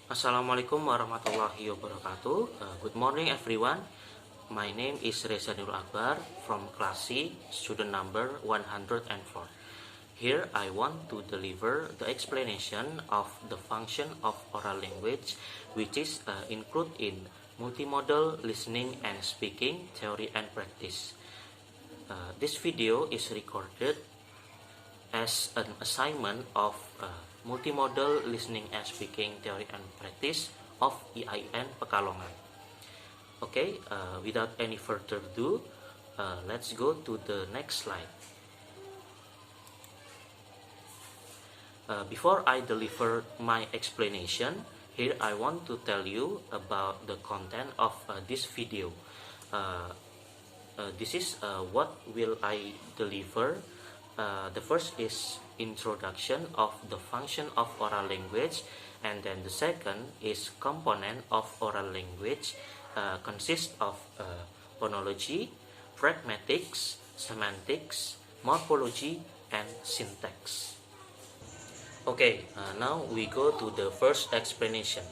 Assalamualaikum warahmatullahi wabarakatuh. Good morning everyone. My name is Reza Nurul Akbar from class C, student number 104. Here I want to deliver the explanation of the function of oral language, which is included in multimodal listening and speaking theory and practice. This video is recorded as an assignment of multimodal listening and speaking theory and practice of EIN Pekalongan. Okay, without any further ado, let's go to the next slide. Before I deliver my explanation, here I want to tell you about the content of this video. This is what will I deliver. The first is introduction of the function of oral language, and then the second is component of oral language, consists of phonology, pragmatics, semantics, morphology, and syntax. Okay, now we go to the first explanation.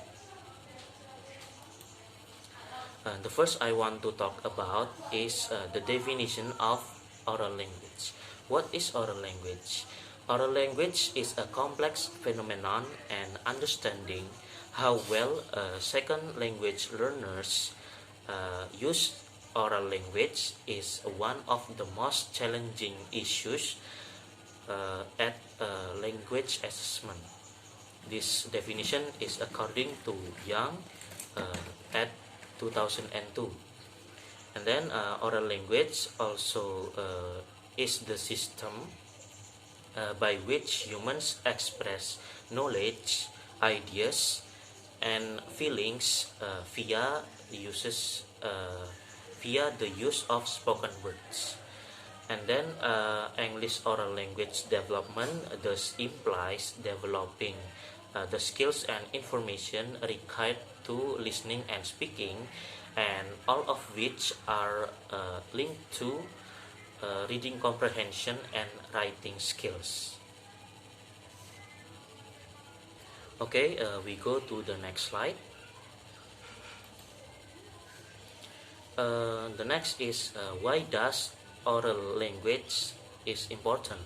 The first I want to talk about is the definition of oral language. What is oral language? Oral language is a complex phenomenon, and understanding how well second language learners use oral language is one of the most challenging issues at language assessment. This definition is according to Young at 2002. And then oral language also is the system by which humans express knowledge, ideas, and feelings via the use of spoken words. And then English oral language development thus implies developing the skills and information required to listening and speaking, and all of which are linked to reading comprehension and writing skills. Okay, we go to the next slide. The next is why does oral language is important.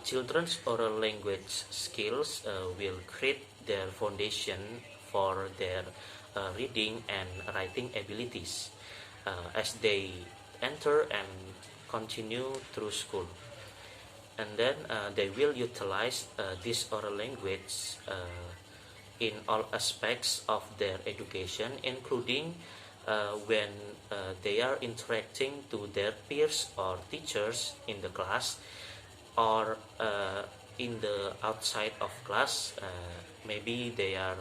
Children's oral language skills will create their foundation for their reading and writing abilities as they enter and continue through school. And then they will utilize this oral language in all aspects of their education, including when they are interacting to their peers or teachers in the class, or in the outside of class. Maybe they are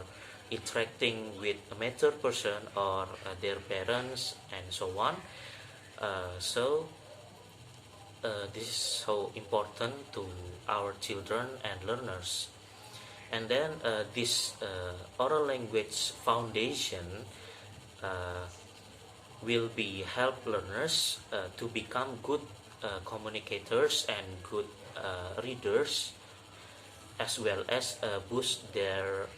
interacting with a mature person or their parents and so on. This is so important to our children and learners. And then this oral language foundation will be help learners to become good communicators and good readers, as well as boost their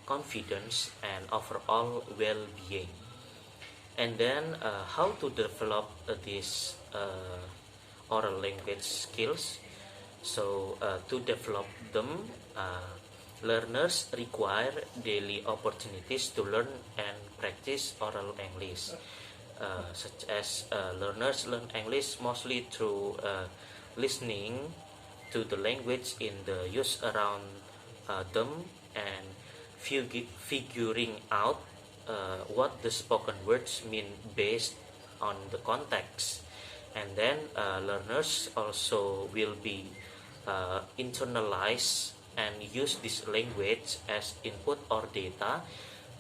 confidence and overall well-being. And then how to develop these oral language skills. So to develop them, learners require daily opportunities to learn and practice oral English, such as learners learn English mostly through listening to the language in the use around them, and figuring out what the spoken words mean based on the context. And then learners also will be internalize and use this language as input or data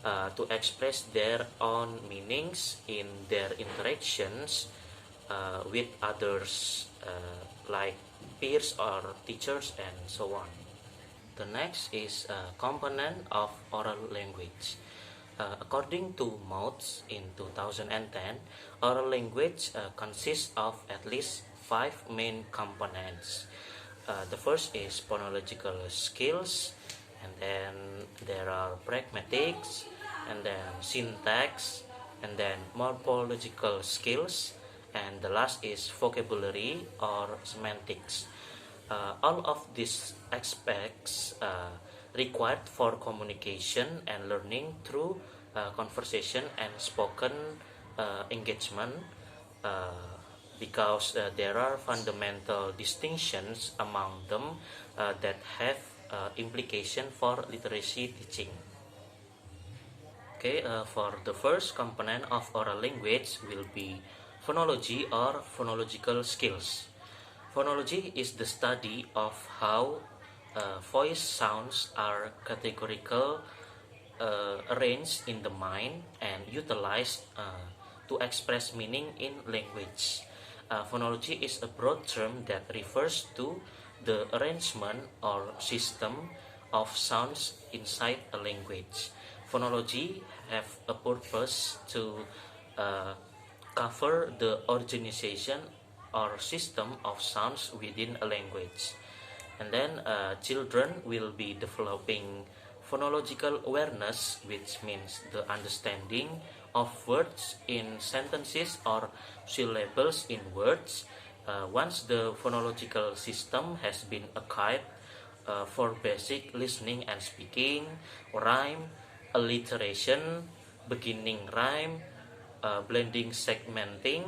to express their own meanings in their interactions with others, like peers or teachers and so on. The next is component of oral language. According to Motes in 2010, oral language consists of at least 5 main components. The first is phonological skills, and then there are pragmatics, and then syntax, and then morphological skills, and the last is vocabulary or semantics. All of these aspects required for communication and learning through conversation and spoken engagement, uh, because there are fundamental distinctions among them that have implication for literacy teaching. Okay, for the first component of oral language will be phonology or phonological skills. Phonology is the study of how voice sounds are categorical arranged in the mind and utilized to express meaning in language. Phonology is a broad term that refers to the arrangement or system of sounds inside a language. Phonology have a purpose to uh, cover the organization or system of sounds within a language. And then children will be developing phonological awareness, which means the understanding of words in sentences or syllables in words. Once the phonological system has been acquired for basic listening and speaking, rhyme, alliteration, beginning rhyme, blending, segmenting,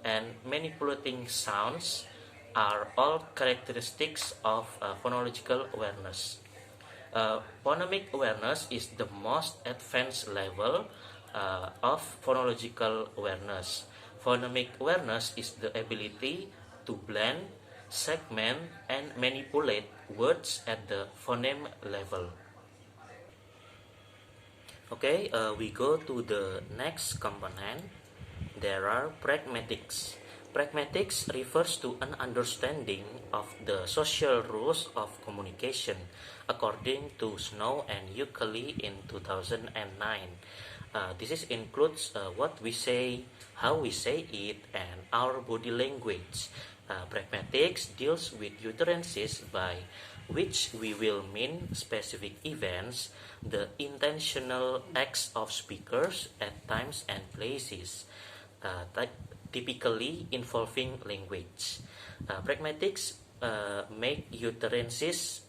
and manipulating sounds are all characteristics of phonological awareness. Phonemic awareness is the most advanced level of phonological awareness. Phonemic awareness is the ability to blend, segment, and manipulate words at the phoneme level. Okay, we go to the next component. There are pragmatics. Pragmatics refers to an understanding of the social rules of communication according to Snow and Ukeli in 2009. This includes what we say, how we say it, and our body language. Pragmatics deals with utterances by which we will mean specific events, the intentional acts of speakers at times and places, typically involving language. Pragmatics make utterances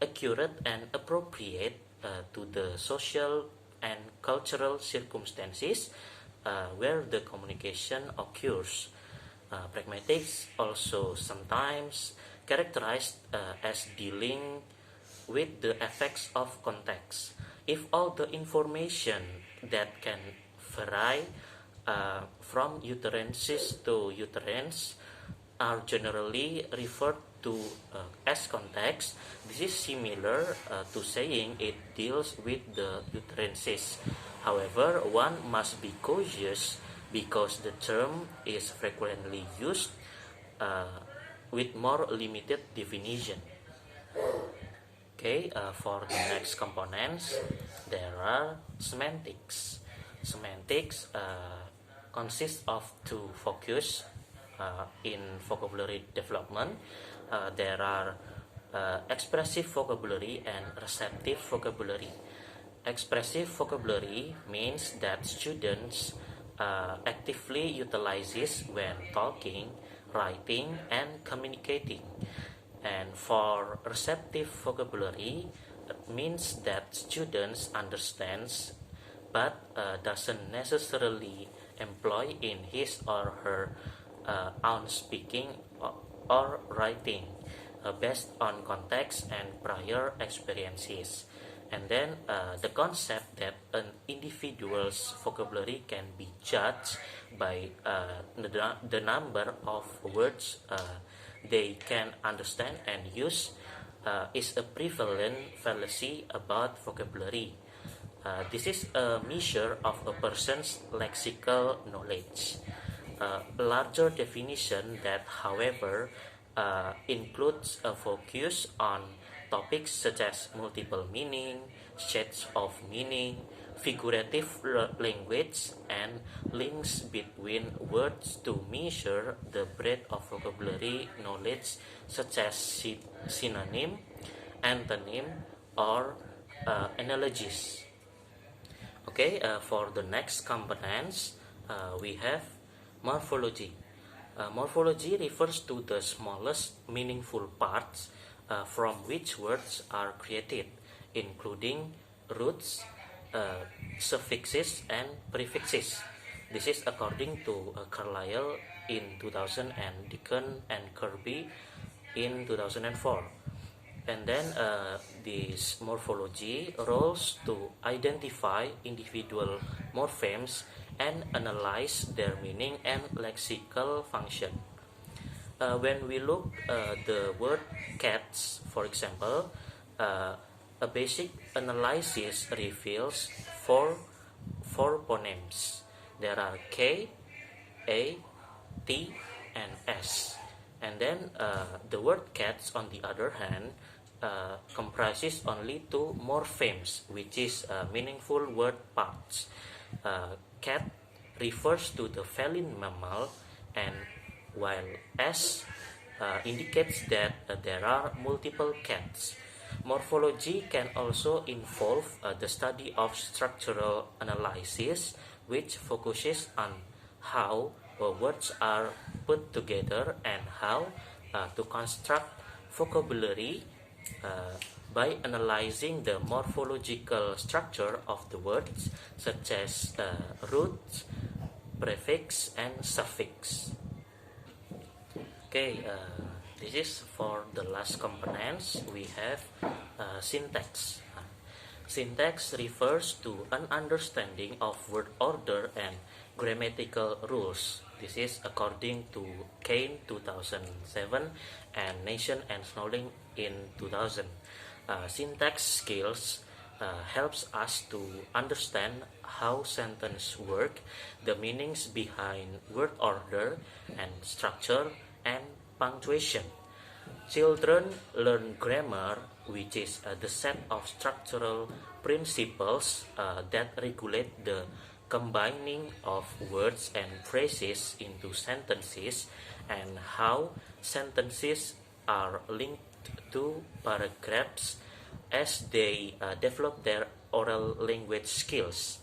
accurate and appropriate to the social and cultural circumstances where the communication occurs. Pragmatics also sometimes characterized as dealing with the effects of context. If all the information that can vary from utterances to utterance are generally referred to as context, this is similar to saying it deals with the utterances. However, one must be cautious because the term is frequently used with more limited definition. Okay, for the next components, there are semantics. Semantics consists of two focus in vocabulary development. There are expressive vocabulary and receptive vocabulary. Expressive vocabulary means that students actively utilizes when talking, writing, and communicating. And for receptive vocabulary, it means that students understands but doesn't necessarily employ in his or her own speaking or writing based on context and prior experiences. And then the concept that an individual's vocabulary can be judged by the number of words they can understand and use is a prevalent fallacy about vocabulary. This is a measure of a person's lexical knowledge. A larger definition that, however, includes a focus on topics such as multiple meaning, shades of meaning, figurative language, and links between words to measure the breadth of vocabulary knowledge such as synonym, antonym, or analogies. Okay, for the next components, we have morphology. Morphology refers to the smallest meaningful parts from which words are created, including roots, suffixes, and prefixes. This is according to Carlyle in 2000 and Deacon and Kirby in 2004. And then this morphology roles to identify individual morphemes and analyze their meaning and lexical function. When we look the word cats, for example, a basic analysis reveals four phonemes. There are K, A, T, and S. And then the word cats, on the other hand, comprises only two morphemes, which is meaningful word parts. Cat refers to the feline mammal, and while S indicates that there are multiple cats. Morphology can also involve the study of structural analysis, which focuses on how words are put together and how to construct vocabulary by analyzing the morphological structure of the words, such as roots, prefix, and suffix. Okay, this is for the last components. We have syntax. Syntax refers to an understanding of word order and grammatical rules. This is according to Kane 2007 and Nation and Snowden in 2000. Syntax skills helps us to understand how sentences work, the meanings behind word order and structure, and punctuation. Children learn grammar, which is the set of structural principles that regulate the combining of words and phrases into sentences, and how sentences are linked to paragraphs as they develop their oral language skills.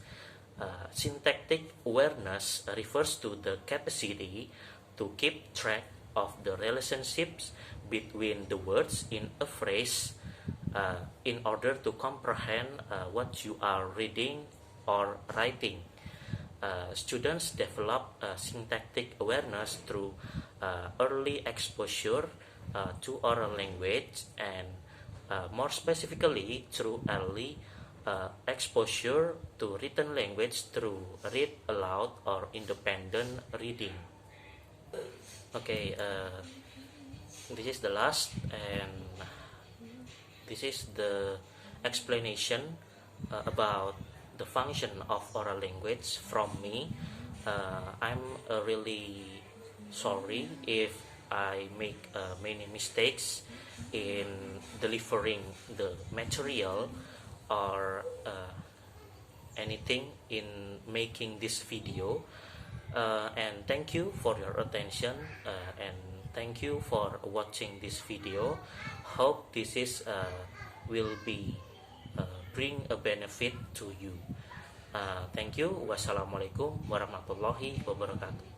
Syntactic awareness refers to the capacity to keep track of the relationships between the words in a phrase in order to comprehend what you are reading or writing. Students develop syntactic awareness through early exposure to oral language, and more specifically through early exposure to written language through read aloud or independent reading. Okay, this is the last, and this is the explanation about the function of oral language from me. I'm really sorry if I make many mistakes in delivering the material or anything in making this video. And thank you for your attention, and thank you for watching this video. Hope this is will be bring a benefit to you. Thank you. Wassalamualaikum warahmatullahi wabarakatuh.